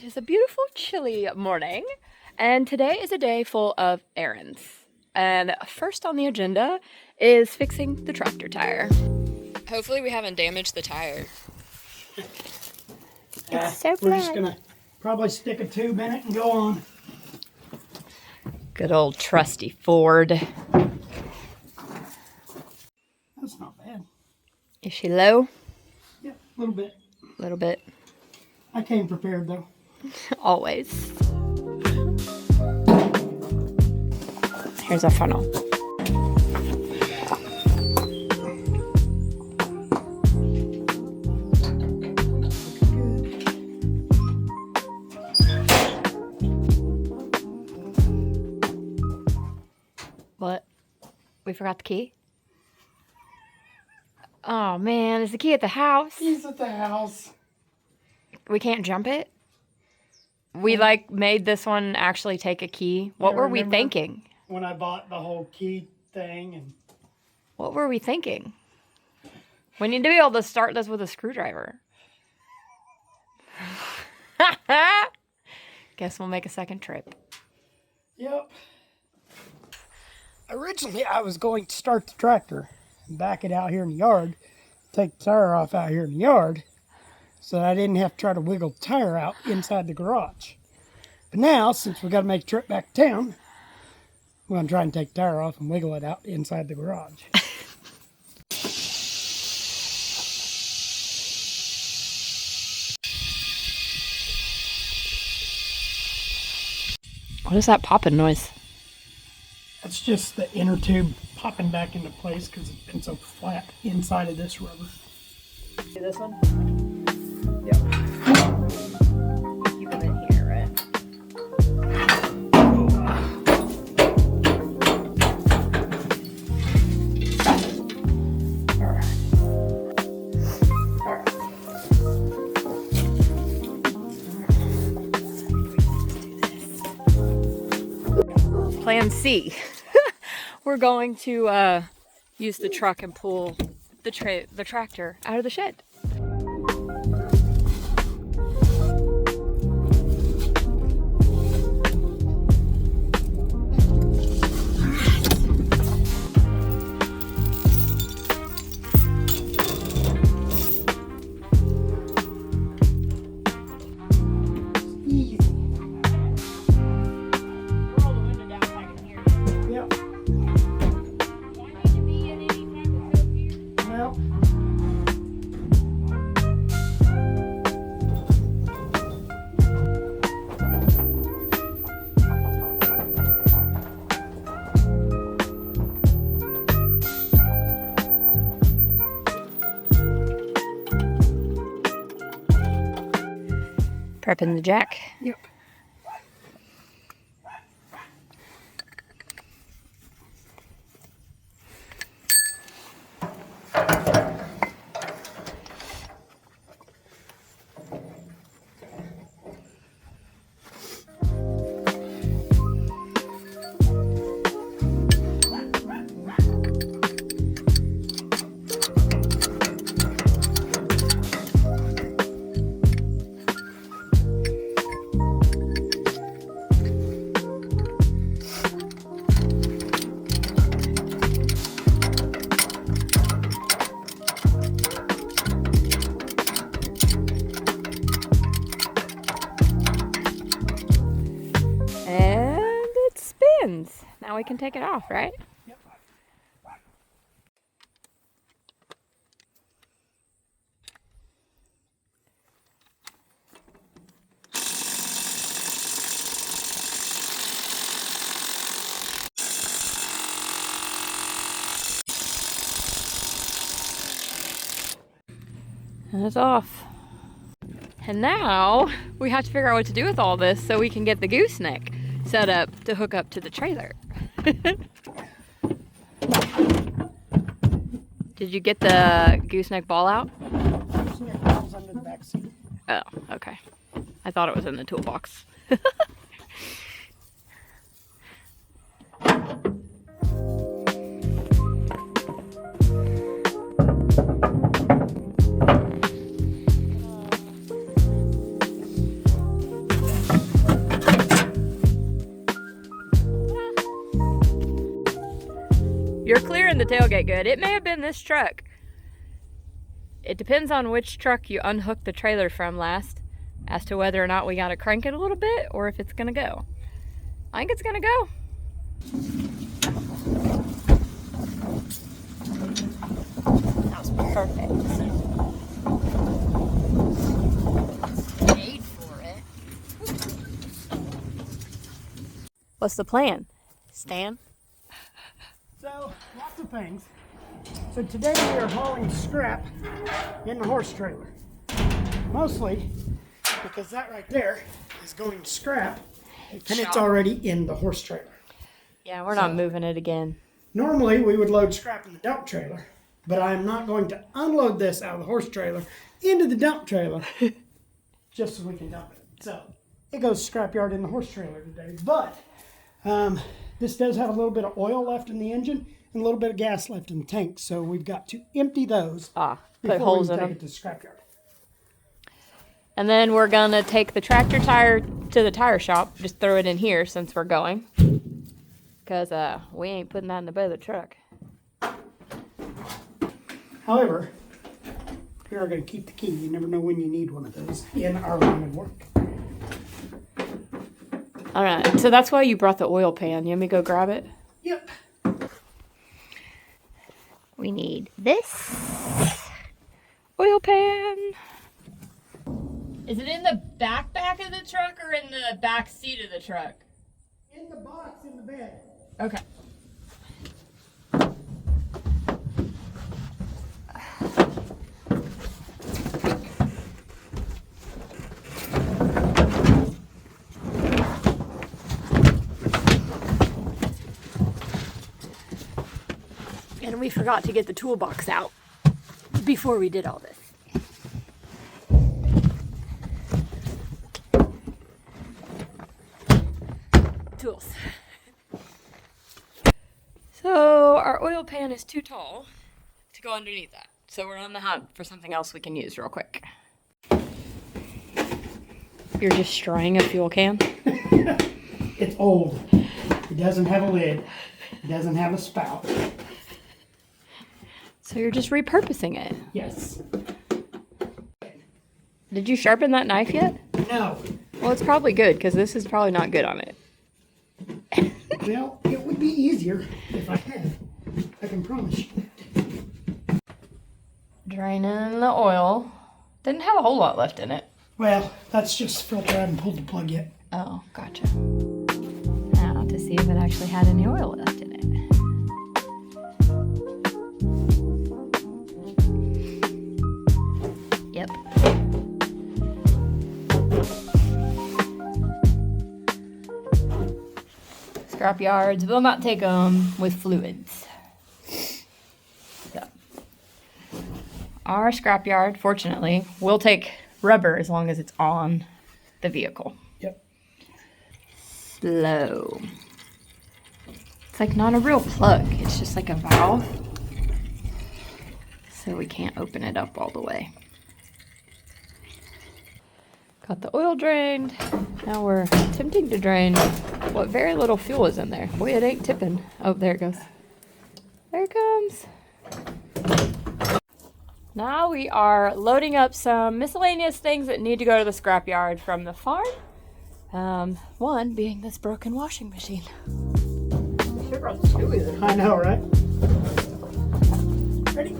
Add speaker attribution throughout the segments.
Speaker 1: It is a beautiful, chilly morning, and today is a day full of errands. And first on the agenda is fixing the tractor tire. Hopefully we haven't damaged the tire.
Speaker 2: It's so we're just gonna probably stick a tube in it and go on.
Speaker 1: Good old trusty Ford.
Speaker 2: That's not bad.
Speaker 1: Is she low?
Speaker 2: Yeah, a little bit.
Speaker 1: A little bit.
Speaker 2: I came prepared though.
Speaker 1: Always. Here's our funnel. What? We forgot the key? Oh man, is the key at the house?
Speaker 2: He's at the house.
Speaker 1: We can't jump it? We made this one actually take a key. What were we thinking?
Speaker 2: When I bought the whole key thing and
Speaker 1: what were we thinking? We need to be able to start this with a screwdriver. Guess we'll make a second trip.
Speaker 2: Yep. Originally I was going to start the tractor and back it out here in the yard, take the tire off out here in the yard, so that I didn't have to try to wiggle the tire out inside the garage. But now, since we got to make a trip back to town, I'm going to try and take the tire off and wiggle it out inside the garage.
Speaker 1: What is that popping noise?
Speaker 2: That's just the inner tube popping back into place because it's been so flat inside of this rubber.
Speaker 1: See this one?
Speaker 2: Yep.
Speaker 1: Keep them in here, right? Plan C. We're going to use the truck and pull the tractor out of the shed. Prepping the jack.
Speaker 2: Yep.
Speaker 1: Now we can take it off, right?
Speaker 2: Yep.
Speaker 1: And it's off. And now we have to figure out what to do with all this so we can get the gooseneck set up to hook up to the trailer. Did you get the gooseneck ball out?
Speaker 2: Gooseneck ball's under the back seat.
Speaker 1: Oh, okay. I thought it was in the toolbox. the tailgate good. It may have been this truck. It depends on which truck you unhook the trailer from last as to whether or not we gotta crank it a little bit or if it's gonna go. I think it's gonna go. That was perfect. Made for it. What's the plan, Stan?
Speaker 2: So, lots of things. So today we are hauling scrap in the horse trailer. Mostly because that right there is going to scrap and it's already in the horse trailer.
Speaker 1: Yeah, we're not moving it again.
Speaker 2: Normally we would load scrap in the dump trailer, but I am not going to unload this out of the horse trailer into the dump trailer just so we can dump it. So it goes scrapyard in the horse trailer today. But this does have a little bit of oil left in the engine and a little bit of gas left in the tank, so we've got to empty those
Speaker 1: put holes in them.
Speaker 2: Take it to the scrapyard.
Speaker 1: And then we're gonna take the tractor tire to the tire shop. Just throw it in here since we're going, because we ain't putting that in the bed of the truck.
Speaker 2: However, we are going to keep the key. You never know when you need one of those in our line of work.
Speaker 1: All right, so that's why you brought the oil pan. You want me to go grab it?
Speaker 2: Yep.
Speaker 1: We need this oil pan. Is it in the back of the truck or in the back seat of the truck?
Speaker 2: In the box in the bed.
Speaker 1: Okay. And we forgot to get the toolbox out before we did all this. Tools. So our oil pan is too tall to go underneath that. So we're on the hunt for something else we can use real quick. You're destroying a fuel can?
Speaker 2: It's old. It doesn't have a lid. It doesn't have a spout.
Speaker 1: So you're just repurposing it?
Speaker 2: Yes.
Speaker 1: Did you sharpen that knife yet?
Speaker 2: No.
Speaker 1: Well, it's probably good because this is probably not good on it.
Speaker 2: Well, it would be easier if I had. I can promise you.
Speaker 1: Draining the oil. Didn't have a whole lot left in it.
Speaker 2: Well, that's just filter. I haven't pulled the plug yet.
Speaker 1: Oh, gotcha. Now to see if it actually had any oil left in it. Yep. Scrap yards will not take them with fluids. So, our scrap yard, fortunately, will take rubber as long as it's on the vehicle.
Speaker 2: Yep.
Speaker 1: Slow. It's like not a real plug. It's just like a valve. So we can't open it up all the way. Got the oil drained. Now we're attempting to drain what very little fuel is in there. Boy, it ain't tipping. Oh, there it goes. There it comes. Now we are loading up some miscellaneous things that need to go to the scrapyard from the farm. One being this broken washing machine. Should brought two with it.
Speaker 2: I know, right? Ready?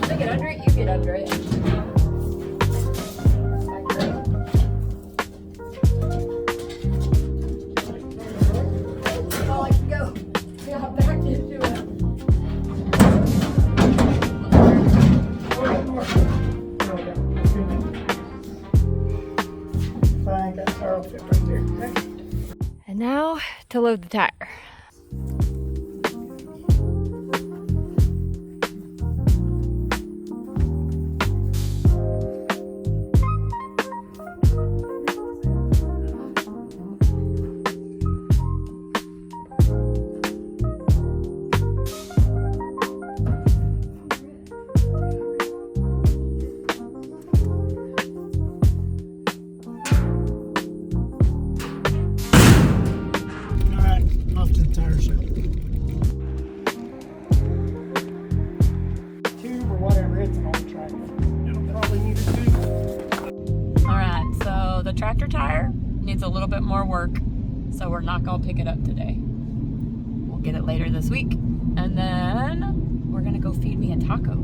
Speaker 1: I get under it, you get under it. Oh, I can go. See how backed into it.
Speaker 2: Fine, got the tire fit right there. Okay.
Speaker 1: And now to load the tire. tractor tire needs a little bit more work, so we're not gonna pick it up today. We'll get it later this week, and then we're gonna go feed me a taco.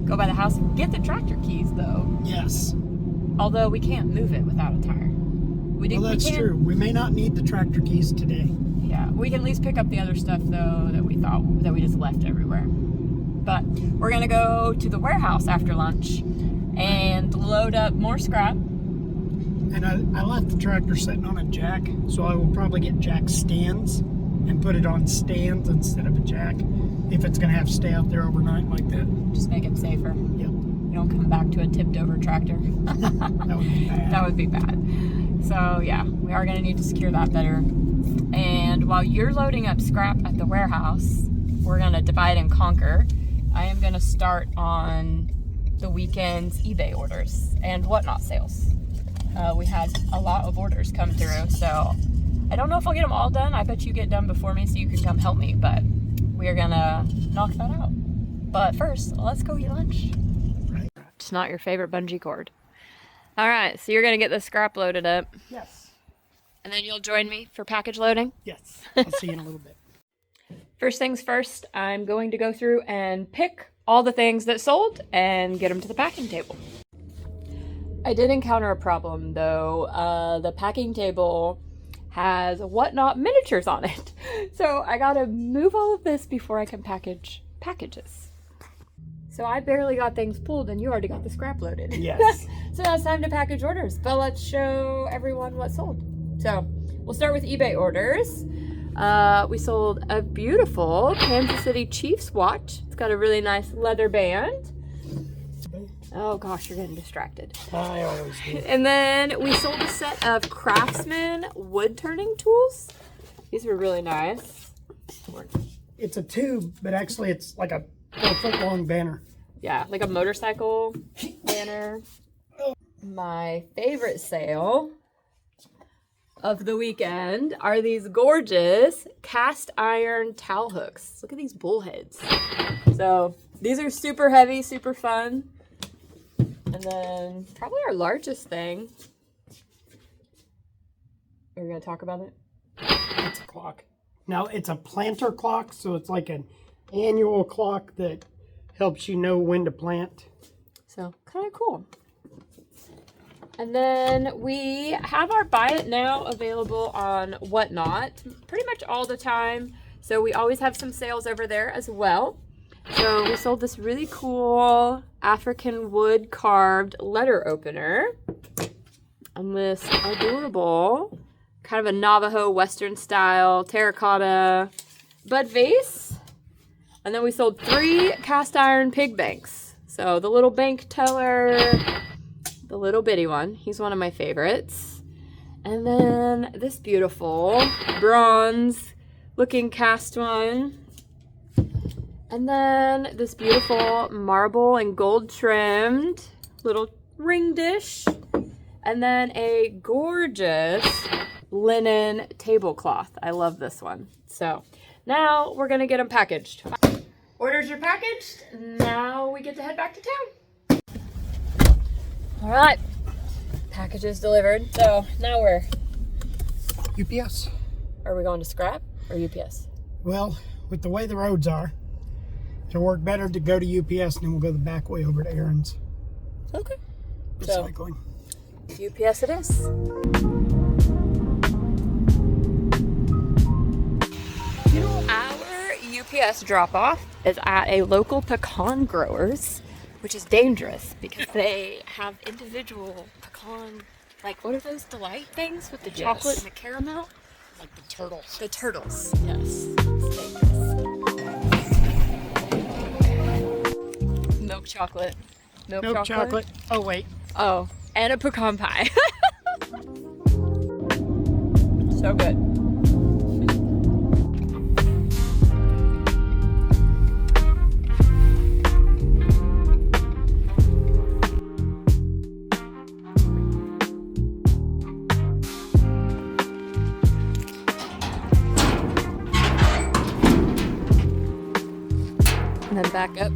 Speaker 1: Go by the house and get the tractor keys though.
Speaker 2: Yes.
Speaker 1: Although we can't move it without a tire.
Speaker 2: Well, that's true. We may not need the tractor keys today.
Speaker 1: Yeah, we can at least pick up the other stuff though that we thought that we just left everywhere. But we're gonna go to the warehouse after lunch and load up more scrap.
Speaker 2: And I left the tractor sitting on a jack, so I will probably get jack stands and put it on stands instead of a jack if it's gonna have to stay out there overnight like that.
Speaker 1: Just make it safer.
Speaker 2: Yep.
Speaker 1: You don't come back to a tipped over tractor.
Speaker 2: That would be bad.
Speaker 1: That would be bad. So yeah, we are gonna need to secure that better. And while you're loading up scrap at the warehouse, we're gonna divide and conquer. I am gonna start on the weekend's eBay orders and whatnot sales. We had a lot of orders come through, so I don't know if I'll get them all done. I bet you get done before me so you can come help me, but we are gonna knock that out. But first, let's go eat lunch.
Speaker 2: Right.
Speaker 1: It's not your favorite bungee cord. All right, so you're gonna get the scrap loaded up.
Speaker 2: Yes.
Speaker 1: And then you'll join me for package loading?
Speaker 2: Yes. I'll see you in a little bit.
Speaker 1: First things first, I'm going to go through and pick all the things that sold and get them to the packing table. I did encounter a problem though. The packing table has whatnot miniatures on it. So I gotta move all of this before I can package packages. So I barely got things pulled and you already got the scrap loaded.
Speaker 2: Yes.
Speaker 1: So now it's time to package orders, but let's show everyone what sold. So we'll start with eBay orders. We sold a beautiful Kansas City Chiefs watch. It's got a really nice leather band. Oh gosh, you're getting distracted.
Speaker 2: I always do.
Speaker 1: And then we sold a set of Craftsman wood turning tools. These were really nice.
Speaker 2: It's a tube, but actually it's like a 4-foot long banner.
Speaker 1: Yeah, like a motorcycle banner. My favorite sale of the weekend are these gorgeous cast iron towel hooks. Look at these bullheads. So these are super heavy, super fun. And then probably our largest thing. Are we gonna talk about it?
Speaker 2: It's a clock. Now it's a planter clock, so it's like an annual clock that helps you know when to plant.
Speaker 1: So kind of cool. And then we have our buy it now available on Whatnot pretty much all the time. So we always have some sales over there as well. So we sold this really cool African wood carved letter opener. And this adorable kind of a Navajo Western style terracotta bud vase. And then we sold 3 cast iron pig banks. So the little bank teller, the little bitty one. He's one of my favorites. And then this beautiful bronze looking cast one. And then this beautiful marble and gold trimmed little ring dish. And then a gorgeous linen tablecloth. I love this one. So now we're gonna get them packaged. Orders are packaged. Now we get to head back to town. All right, packages delivered. So now we're,
Speaker 2: UPS.
Speaker 1: are we going to scrap or UPS?
Speaker 2: Well, with the way the roads are, it'll work better to go to UPS and then we'll go the back way over to Aaron's.
Speaker 1: Okay. So
Speaker 2: Recycling.
Speaker 1: UPS it is. Our UPS drop-off is at a local pecan growers, which is dangerous because they have individual pecan, like what are those delight things with the chocolate and the caramel?
Speaker 2: Like the turtles.
Speaker 1: The turtles, yes. It's dangerous. Milk chocolate.
Speaker 2: Milk chocolate. Oh, wait.
Speaker 1: Oh, and a pecan pie. So good. And then back up.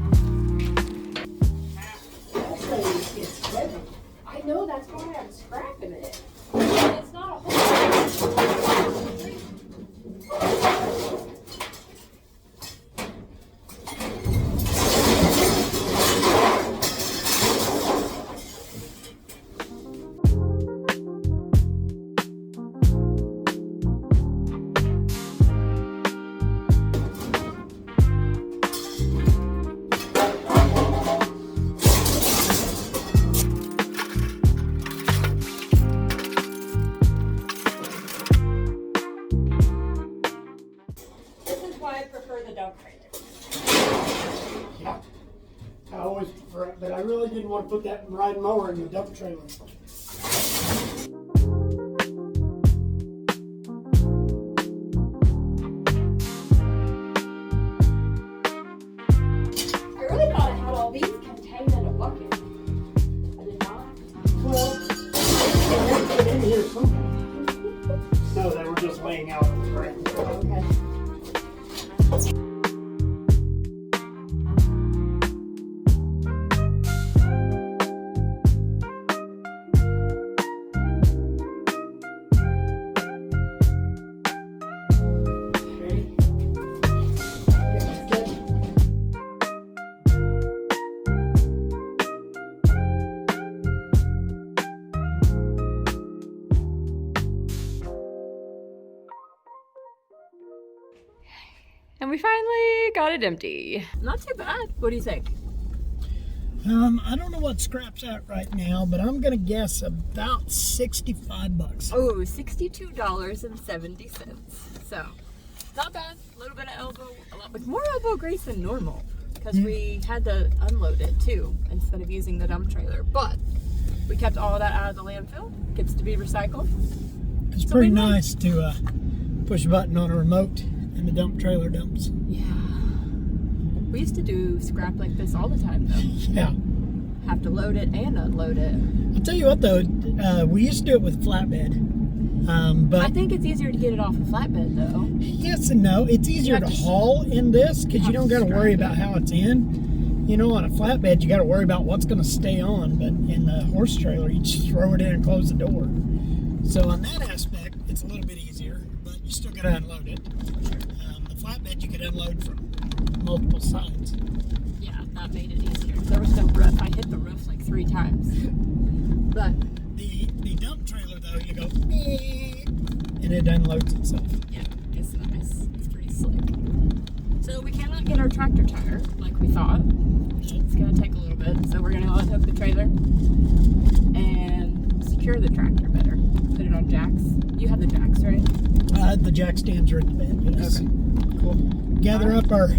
Speaker 2: It's heavy. I
Speaker 1: know that's why I'm scrapping it. It's not a whole I prefer the dump trailer.
Speaker 2: Yeah. I always prefer it, but I really didn't want to put that ride mower in the dump trailer.
Speaker 1: I really thought I had all these contained in a bucket. I did not.
Speaker 2: Well, they had to get in here somewhere. No, they were just laying out on the ground.
Speaker 1: Okay. And we finally got it empty. Not too bad. What do you think?
Speaker 2: I don't know what scrap's at right now, but I'm gonna guess about 65 bucks.
Speaker 1: Oh, $62.70. So, not bad. A little bit of elbow, a lot with more elbow grease than normal, because we had to unload it too instead of using the dump trailer. But we kept all of that out of the landfill. Gets to be recycled.
Speaker 2: It's pretty nice to push a button on a remote and the dump trailer dumps.
Speaker 1: Yeah. We used to do scrap like this all the time, though.
Speaker 2: Yeah.
Speaker 1: Have to load it and unload it.
Speaker 2: I'll tell you what, though, we used to do it with flatbed. But
Speaker 1: I think it's easier to get it off a flatbed, though.
Speaker 2: Yes and no. It's easier to haul in this because you don't got to worry about how it's in. You know, on a flatbed, you got to worry about what's going to stay on. But in the horse trailer, you just throw it in and close the door. So on that aspect, it's a little bit easier, but you still got to unload it. The flatbed, you could unload from multiple sides.
Speaker 1: Yeah, that made it easier. There was no roof. I hit the roof like 3 times. But
Speaker 2: the dump trailer, though, you go, beep, and it unloads itself.
Speaker 1: Yeah, it's nice. It's pretty slick. So we cannot get our tractor tire like we thought. It's going to take a little bit. So we're going to unhook the trailer and secure the tractor better. Put it on jacks. You have the jacks, right?
Speaker 2: The jack stands are in the bed, yes.
Speaker 1: Okay, cool.
Speaker 2: Gather up our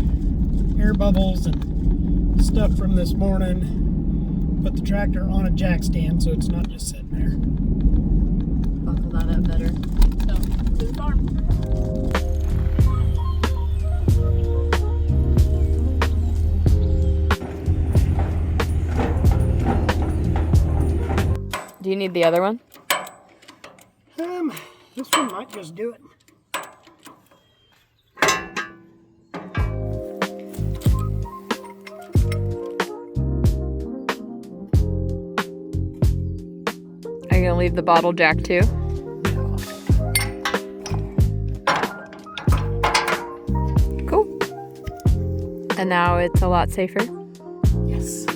Speaker 2: air bubbles and stuff from this morning. Put the tractor on a jack stand so it's not just sitting there.
Speaker 1: Buckle that up better. So, to the farm. Do you need the other one?
Speaker 2: This one might just do it.
Speaker 1: Are you gonna leave the bottle jack too? Cool. And now it's a lot safer?
Speaker 2: Yes.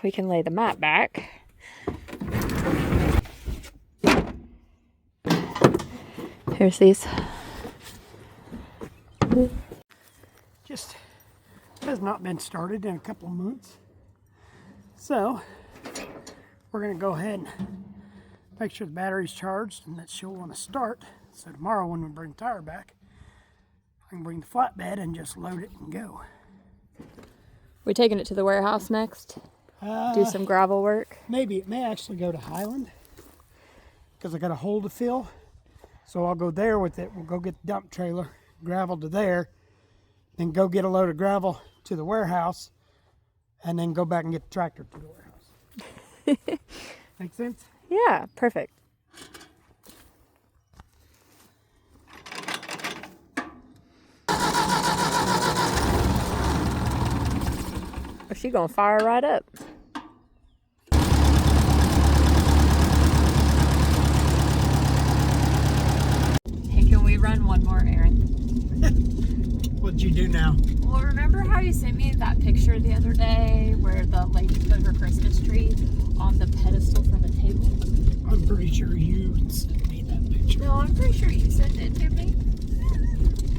Speaker 1: We can lay the mat back. Here's these.
Speaker 2: Just has not been started in a couple of months. So we're going to go ahead and make sure the battery's charged and that she'll want to start. So tomorrow when we bring the tire back, I can bring the flatbed and just load it and go.
Speaker 1: We taking it to the warehouse next? Do some gravel work?
Speaker 2: Maybe. It may actually go to Highland because I got a hole to fill. So I'll go there with it. We'll go get the dump trailer, gravel to there, then go get a load of gravel to the warehouse, and then go back and get the tractor to the warehouse. Make sense?
Speaker 1: Yeah, perfect. she gonna fire right up. Hey, can we run one more errand?
Speaker 2: What'd you do now?
Speaker 1: Well, remember how you sent me that picture the other day where the lady put her Christmas tree on the pedestal from a table?
Speaker 2: I'm pretty sure you sent me that picture.
Speaker 1: No, I'm pretty sure you sent it to me.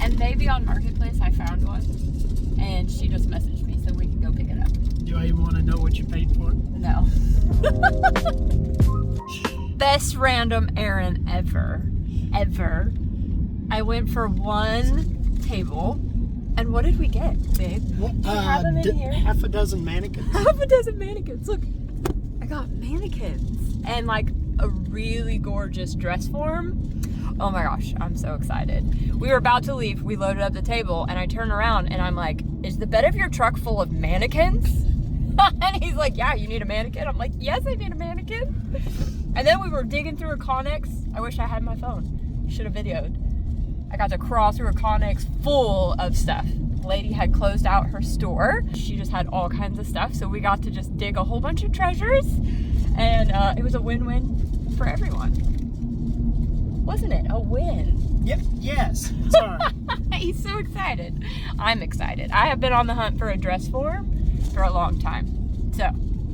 Speaker 1: And maybe on Marketplace I found one. And she just messaged me so we can go pick it up.
Speaker 2: Do I even want to know what you paid for it?
Speaker 1: No. Best random errand ever. Ever. I went for one table. And what did we get, babe? Do you have them in here?
Speaker 2: Half a dozen mannequins.
Speaker 1: Half a dozen mannequins. Look, I got mannequins. And like a really gorgeous dress form. Oh my gosh, I'm so excited. We were about to leave. We loaded up the table and I turn around and I'm like, is the bed of your truck full of mannequins? And he's like, yeah, you need a mannequin? I'm like, yes, I need a mannequin. And then we were digging through a Connex. I wish I had my phone. Should have videoed. I got to crawl through a Connex full of stuff. Lady had closed out her store. She just had all kinds of stuff. So we got to just dig a whole bunch of treasures. And it was a win-win for everyone. Wasn't it? A win.
Speaker 2: Yep. Yes. Sorry.
Speaker 1: He's so excited. I'm excited. I have been on the hunt for a dress form for a long time. So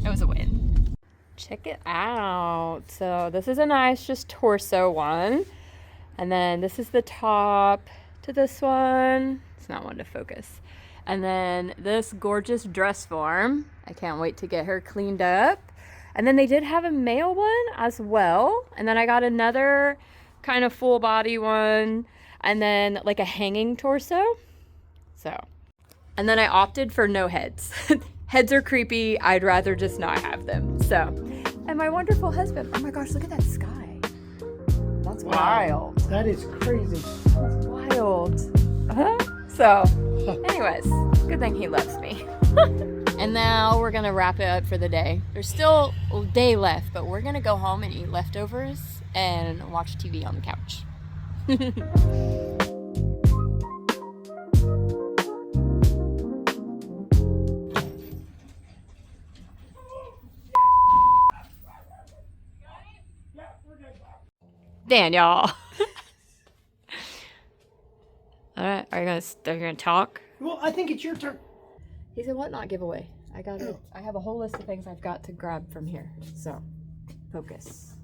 Speaker 1: it was a win. Check it out. So this is a nice just torso one. And then this is the top to this one. It's not one to focus. And then this gorgeous dress form. I can't wait to get her cleaned up. And then they did have a male one as well. And then I got another kind of full body one. And then like a hanging torso. So, and then I opted for no heads. Heads are creepy. I'd rather just not have them. So, and my wonderful husband. Oh my gosh, look at that sky. That's wild.
Speaker 2: That is crazy.
Speaker 1: That's wild. So, anyways, good thing he loves me. And now we're gonna wrap it up for the day. There's still a day left, but we're gonna go home and eat leftovers and watch TV on the couch. Daniel. All right, are you gonna talk?
Speaker 2: Well, I think it's your turn.
Speaker 1: He's a whatnot giveaway. I have a whole list of things I've got to grab from here. So, focus.